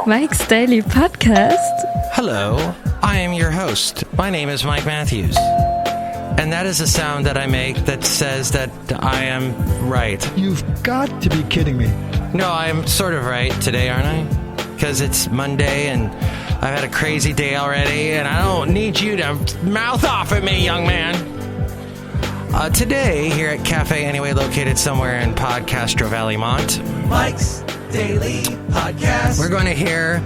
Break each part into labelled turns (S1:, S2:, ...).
S1: Mike's Daily Podcast.
S2: Hello, I am your host. My name is Mike Matthews. And that is a sound that I make that says that I am right.
S3: You've got to be kidding me.
S2: No, I'm sort of right today, aren't I? Because it's Monday and I've had a crazy day already, and I don't need you to mouth off at me, young man. Today, here at Cafe Anyway, located somewhere in Podcastro Valley Mont,
S4: Mike's Daily Podcast.
S2: we're going to hear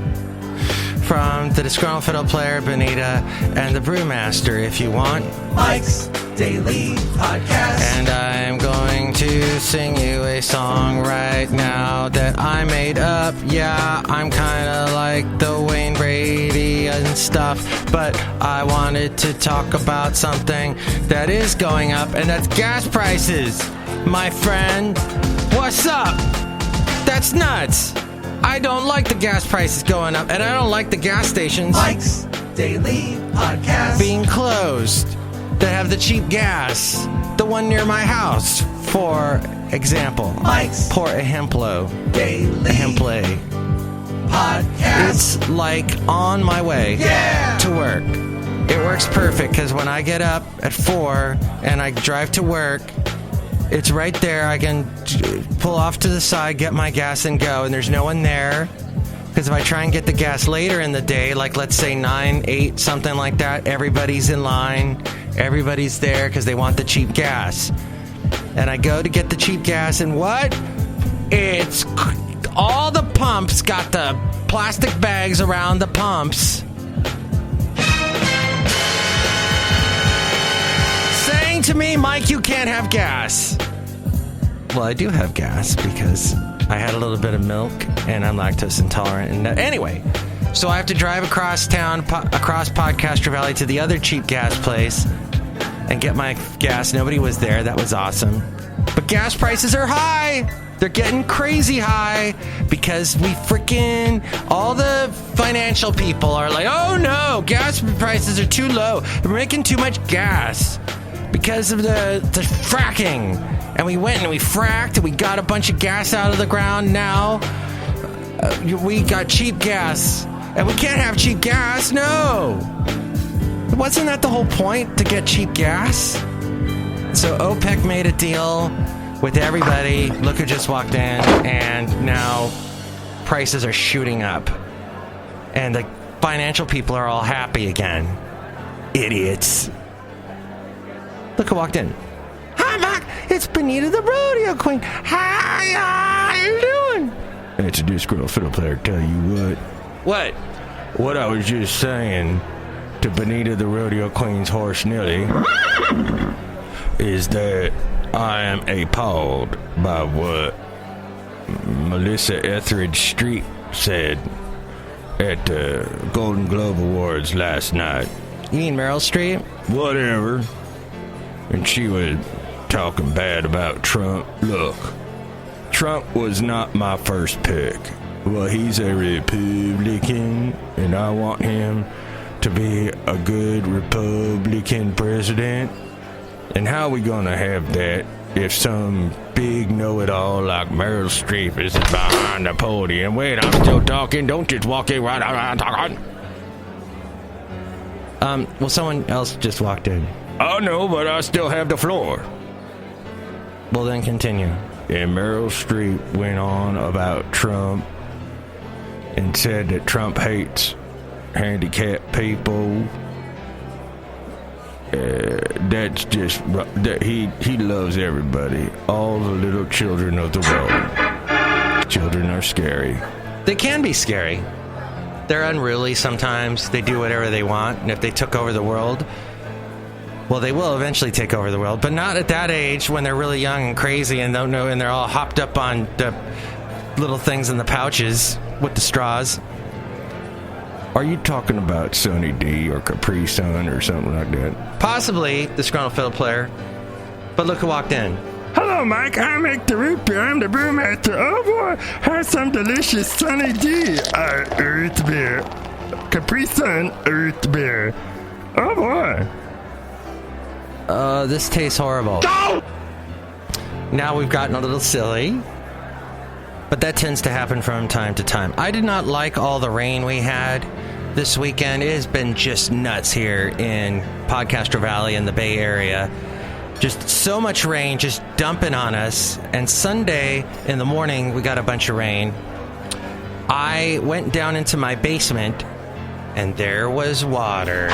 S2: from the Disgruntled Fiddle Player, Benita, and the Brewmaster, if you want.
S4: Mike's Daily Podcast.
S2: And I'm going to sing you a song right now that I made up. Yeah, I'm kind of like the Wayne Brady and stuff, but I wanted to talk about something that is going up, and that's gas prices. My friend, what's up? That's nuts. I don't like the gas prices going up, and I don't like the gas stations
S4: Mike's Daily Podcast.
S2: being closed that have the cheap gas. The one near my house, for example.
S4: Mike's
S2: Por ejemplo.
S4: Daily
S2: Ejemple.
S4: Podcast.
S2: It's like on my way to work. It works perfect because when I get up at 4 and I drive to work, it's right there. I can pull off to the side, get my gas, and go. And there's no one there. Because if I try and get the gas later in the day, like let's say 9, 8, something like that, everybody's in line. Everybody's there because they want the cheap gas. And I go to get the cheap gas, and what? It's all the pumps got the plastic bags around the pumps saying to me, Mike, you can't have gas. Well, I do have gas because I had a little bit of milk and I'm lactose intolerant. And anyway, so I have to drive across town, across Podcastro Valley to the other cheap gas place and get my gas. Nobody was there. That was awesome. But gas prices are high. They're getting crazy high because all the financial people are like, oh no, gas prices are too low. We're making too much gas because of the fracking. And we went and we fracked and we got a bunch of gas out of the ground. Now we got cheap gas. And we can't have cheap gas. No. Wasn't that the whole point, to get cheap gas? So OPEC made a deal with everybody. Look who just walked in. And now prices are shooting up. And the financial people are all happy again. Idiots. Look who walked in. Hi, Mac. It's Benita the Rodeo Queen. Hi, how you doing?
S5: It's a Disgruntled Fiddle Player, tell you what. What I was just saying to Benita the Rodeo Queen's horse Nelly is that I am appalled by what Melissa Etheridge Street said at the Golden Globe Awards last night.
S2: You mean Meryl Streep?
S5: Whatever. And she was talking bad about Trump. Look, Trump was not my first pick. Well, he's a Republican, and I want him to be a good Republican president. And how are we going to have that if some big know-it-all like Meryl Streep is behind the podium? Wait, I'm still talking. Don't just walk in right around talking.
S2: Well, someone else just walked in.
S5: Oh, no, but I still have the floor.
S2: Well, then continue.
S5: And Meryl Streep went on about Trump and said that Trump hates handicapped people. That's just that he loves everybody, all the little children of the world. Children are scary.
S2: They can be scary. They're unruly sometimes. They do whatever they want, and if they took over the world, well, they will eventually take over the world, but not at that age when they're really young and crazy and don't know, and they're all hopped up on the little things in the pouches with the straws.
S5: Are you talking about Sunny D or Capri Sun or something like that?
S2: Possibly the Disgruntled Fiddle Player. But look who walked in.
S5: Hello, Mike. I make the root beer. I'm the brewmaster. Oh, boy. Have some delicious Sunny D earth beer. Capri Sun earth beer. Oh, boy.
S2: This tastes horrible.
S5: Go!
S2: Now we've gotten a little silly. but that tends to happen from time to time. I did not like all the rain we had this weekend. It has been just nuts here in Podcaster Valley in the Bay Area. Just so much rain just dumping on us. And Sunday in the morning, we got a bunch of rain. I went down into my basement, and there was water.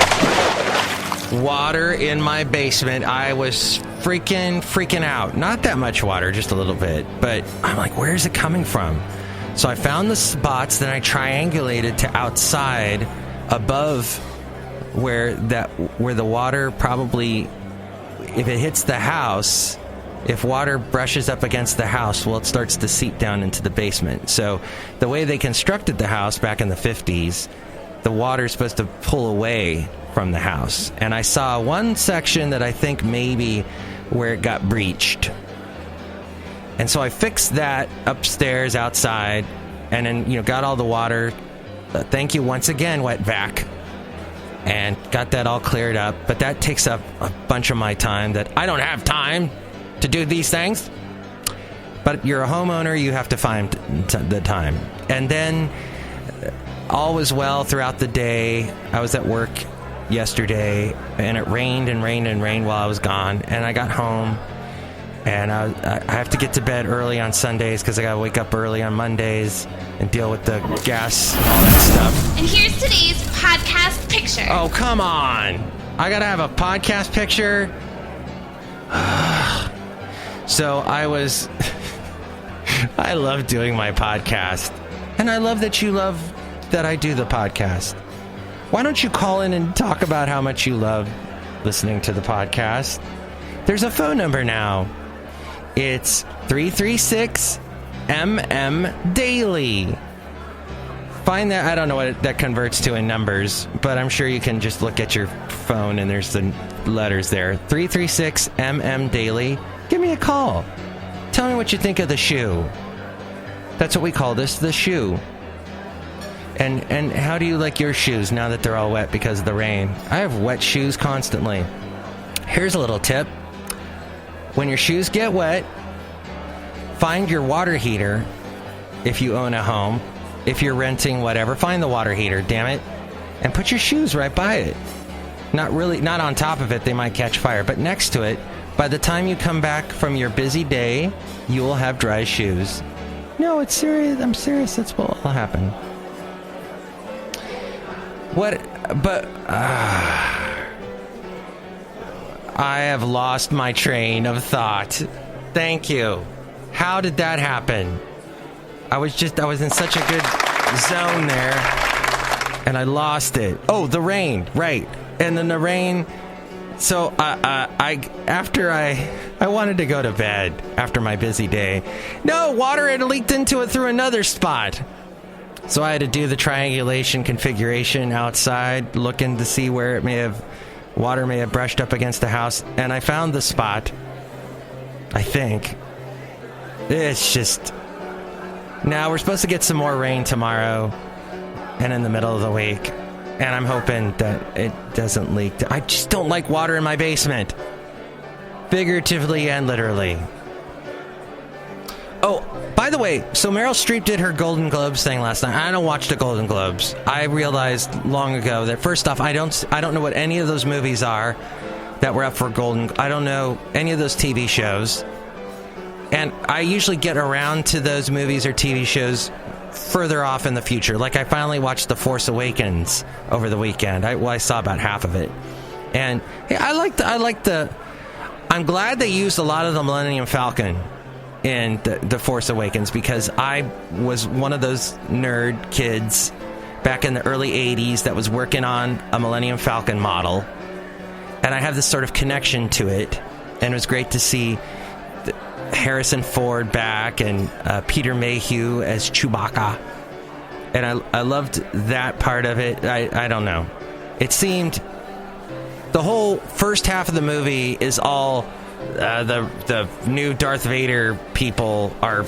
S2: Water in my basement. I was freaking out. Not that much water, just a little bit. But I'm like, where is it coming from? So I found the spots, then I triangulated to outside above where the water probably, if it hits the house, if water brushes up against the house, well, it starts to seep down into the basement. So the way they constructed the house back in the 50s, the water's supposed to pull away from the house. And I saw one section that I think maybe where it got breached. And so I fixed that upstairs outside, and then, got all the water. Thank you once again, wet vac. And got that all cleared up. But that takes up a bunch of my time that I don't have time to do these things. But you're a homeowner, you have to find the time. And then all was well throughout the day. I was at work yesterday, and it rained and rained and rained while I was gone. And I got home, and I have to get to bed early on Sundays because I got to wake up early on Mondays and deal with the gas and all that stuff.
S6: And here's today's podcast picture.
S2: Oh, come on. I got to have a podcast picture? So I love doing my podcast. And I love that you love that I do the podcast. Why don't you call in and talk about how much you love listening to the podcast? There's a phone number now. It's 336-MM-DAILY. Find that. I don't know what that converts to in numbers, but I'm sure you can just look at your phone and there's the letters there. 336-MM-DAILY. Give me a call. Tell me what you think of the shoe. That's what we call this, the shoe. And how do you like your shoes now that they're all wet because of the rain? I have wet shoes constantly. Here's a little tip. When your shoes get wet, find your water heater if you own a home. If you're renting, whatever, find the water heater, damn it, and put your shoes right by it. Not on top of it, they might catch fire, but next to it. By the time you come back from your busy day, you will have dry shoes. No, it's serious. I'm serious. That's what will happen. I have lost my train of thought. Thank you. How did that happen? I was in such a good zone there, and I lost it. Oh, the rain, right. And then the rain, so I wanted to go to bed after my busy day. No, water had leaked into it through another spot. So I had to do the triangulation configuration outside, looking to see where water may have brushed up against the house, and I found the spot. I think. It's just... Now, we're supposed to get some more rain tomorrow and in the middle of the week, and I'm hoping that it doesn't leak. I just don't like water in my basement. Figuratively and literally. Oh, by the way, so Meryl Streep did her Golden Globes thing last night. I don't watch the Golden Globes. I realized long ago that, first off, I don't know what any of those movies are that were up for Golden. I don't know any of those TV shows. And I usually get around to those movies or TV shows further off in the future. Like, I finally watched The Force Awakens over the weekend. I saw about half of it. And hey, I like the I'm glad they used a lot of the Millennium Falcon in the Force Awakens, because I was one of those nerd kids back in the early 80s that was working on a Millennium Falcon model, and I have this sort of connection to it, and it was great to see Harrison Ford back and Peter Mayhew as Chewbacca, and I loved that part of it. I don't know, it seemed the whole first half of the movie is all the new Darth Vader people are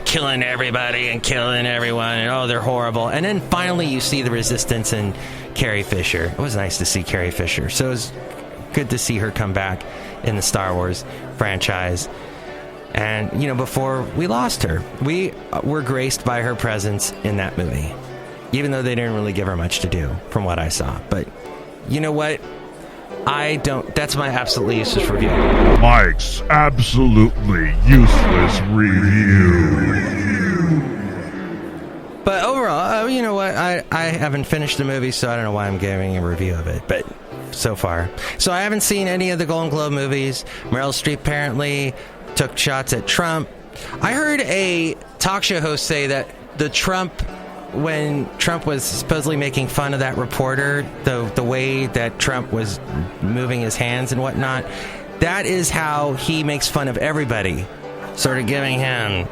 S2: killing everybody and killing everyone, and oh, they're horrible. And then finally you see the Resistance and Carrie Fisher. It was nice to see Carrie Fisher. So it was good to see her come back in the Star Wars franchise. And, before we lost her, we were graced by her presence in that movie, even though they didn't really give her much to do from what I saw. But you know what? That's my absolutely useless review.
S7: Mike's absolutely useless review.
S2: But overall, you know what? I haven't finished the movie, so I don't know why I'm giving a review of it. But so far. So I haven't seen any of the Golden Globe movies. Meryl Streep apparently took shots at Trump. I heard a talk show host say that when Trump was supposedly making fun of that reporter, the way that Trump was moving his hands and whatnot, that is how he makes fun of everybody. Sort of giving him,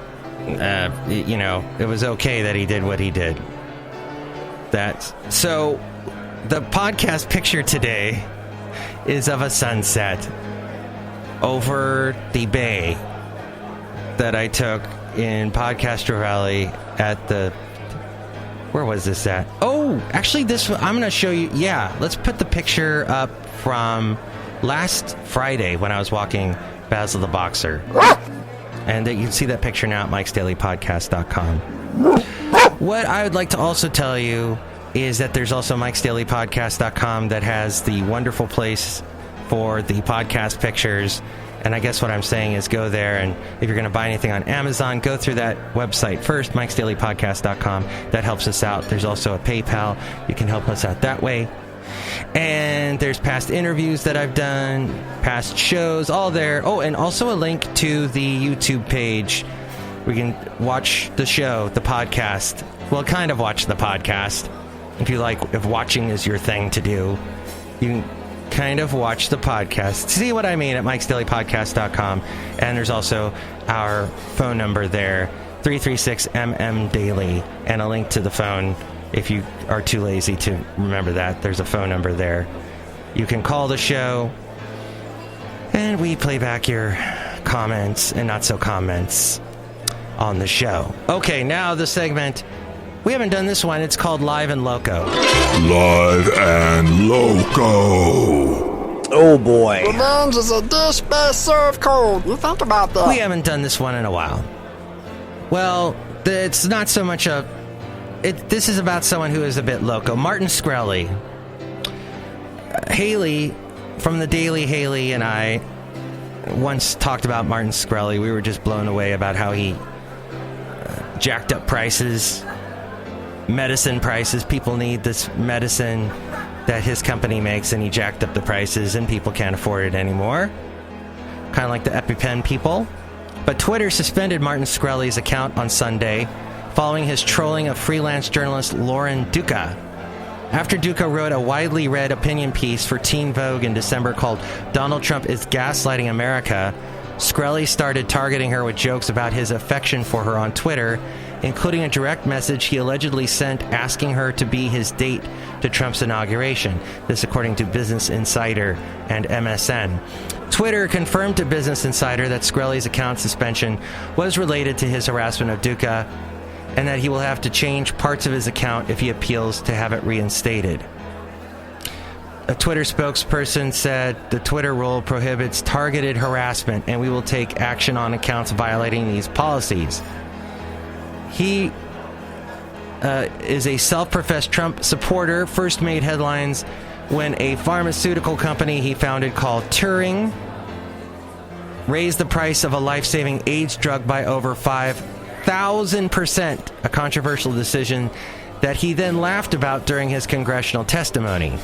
S2: it was okay that he did what he did. So the podcast picture today is of a sunset over the bay that I took in Podcaster Valley at the... Where was this at? Oh, actually, I'm going to show you... Yeah, let's put the picture up from last Friday when I was walking Basil the Boxer. And you can see that picture now at MIKEs-DAILY-PODCAST.com. What I would like to also tell you is that there's also MIKEs-DAILY-PODCAST.com that has the wonderful place for the podcast pictures. And I guess what I'm saying is go there, and if you're going to buy anything on Amazon, go through that website first, MIKEs-DAILY-PODCAST.com. That helps us out. There's also a PayPal. You can help us out that way. And there's past interviews that I've done, past shows, all there. Oh, and also a link to the YouTube page. We can watch the show, the podcast. Well, kind of watch the podcast. If watching is your thing to do, you can kind of watch the podcast. See what I mean at MIKEs-DAILY-PODCAST.com. And there's also our phone number there, 336-MM-DAILY, and a link to the phone. If you are too lazy to remember that, there's a phone number there. You can call the show, and we play back your comments and not so comments on the show. Okay, now the segment. We haven't done this one. It's called Live and Loco.
S7: Live and Loco.
S8: Oh boy.
S9: Revenge is a dish best served cold. You think about that.
S2: We haven't done this one in a while. Well, it's not so much this is about someone who is a bit loco. Martin Shkreli. Haley from the Daily Haley and I once talked about Martin Shkreli. We were just blown away about how he jacked up prices, medicine prices. People need this medicine that his company makes, and he jacked up the prices, and people can't afford it anymore. Kind of like the EpiPen people. But Twitter suspended Martin Shkreli's account on Sunday following his trolling of freelance journalist Lauren Duca. After Duca wrote a widely read opinion piece for Teen Vogue in December called "Donald Trump is Gaslighting America," Shkreli started targeting her with jokes about his affection for her on Twitter, including a direct message he allegedly sent asking her to be his date to Trump's inauguration. This according to Business Insider and MSN. Twitter confirmed to Business Insider that Shkreli's account suspension was related to his harassment of Duca, and that he will have to change parts of his account if he appeals to have it reinstated. A Twitter spokesperson said the Twitter rule prohibits targeted harassment, and we will take action on accounts violating these policies. He is a self-professed Trump supporter, first made headlines when a pharmaceutical company he founded called Turing raised the price of a life-saving AIDS drug by over 5,000%, a controversial decision that he then laughed about during his congressional testimony.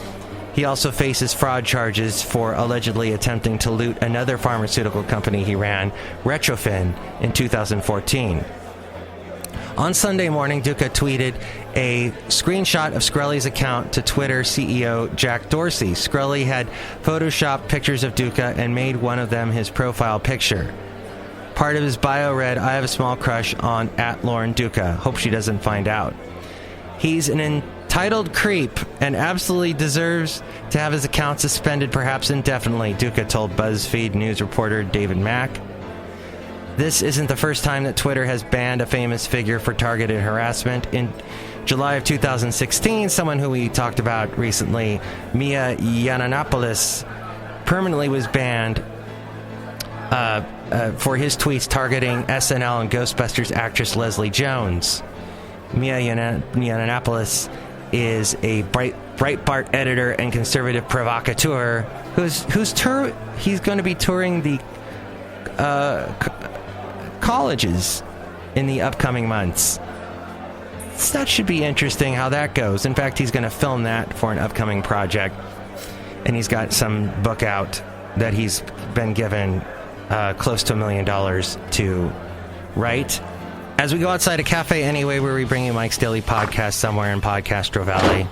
S2: He also faces fraud charges for allegedly attempting to loot another pharmaceutical company he ran, Retrofin, in 2014. On Sunday morning, Duca tweeted a screenshot of Shkreli's account to Twitter CEO Jack Dorsey. Shkreli had photoshopped pictures of Duca and made one of them his profile picture. Part of his bio read, "I have a small crush on @Lauren Duca. Hope she doesn't find out." He's an entitled creep and absolutely deserves to have his account suspended, perhaps indefinitely, Duca told BuzzFeed news reporter David Mack. This isn't the first time that Twitter has banned a famous figure for targeted harassment. In July of 2016, someone who we talked about recently, Mia Yiannopoulos, permanently was banned for his tweets targeting SNL and Ghostbusters actress Leslie Jones. Mia Yiannopoulos is a Breitbart editor and conservative provocateur he's going to be touring the colleges in the upcoming months. So that should be interesting how that goes. In fact, he's going to film that for an upcoming project, and he's got some book out that he's been given close to $1 million to write. As we go outside a cafe anyway, where we bring you Mike's Daily Podcast somewhere in Podcastro Valley.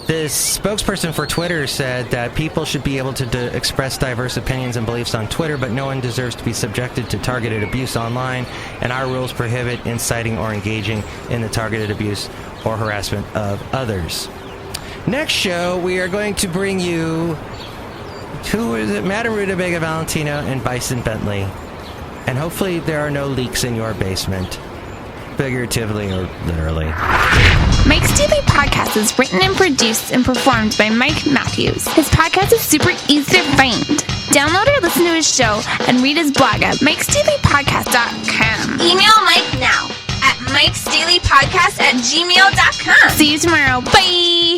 S2: This spokesperson for Twitter said that people should be able to express diverse opinions and beliefs on Twitter, but no one deserves to be subjected to targeted abuse online, and our rules prohibit inciting or engaging in the targeted abuse or harassment of others. Next show, we are going to bring you, who is it? Madame Rootabega, Valentino, and Bison Bentley. And hopefully there are no leaks in your basement, figuratively or literally.
S6: Mike's Daily Podcast is written and produced and performed by Mike Matthews. His podcast is super easy to find. Download or listen to his show and read his blog at MIKEs-DAILY-PODCAST.com. Email Mike now at MIKEs-DAILY-PODCAST@gmail.com. See you tomorrow. Bye!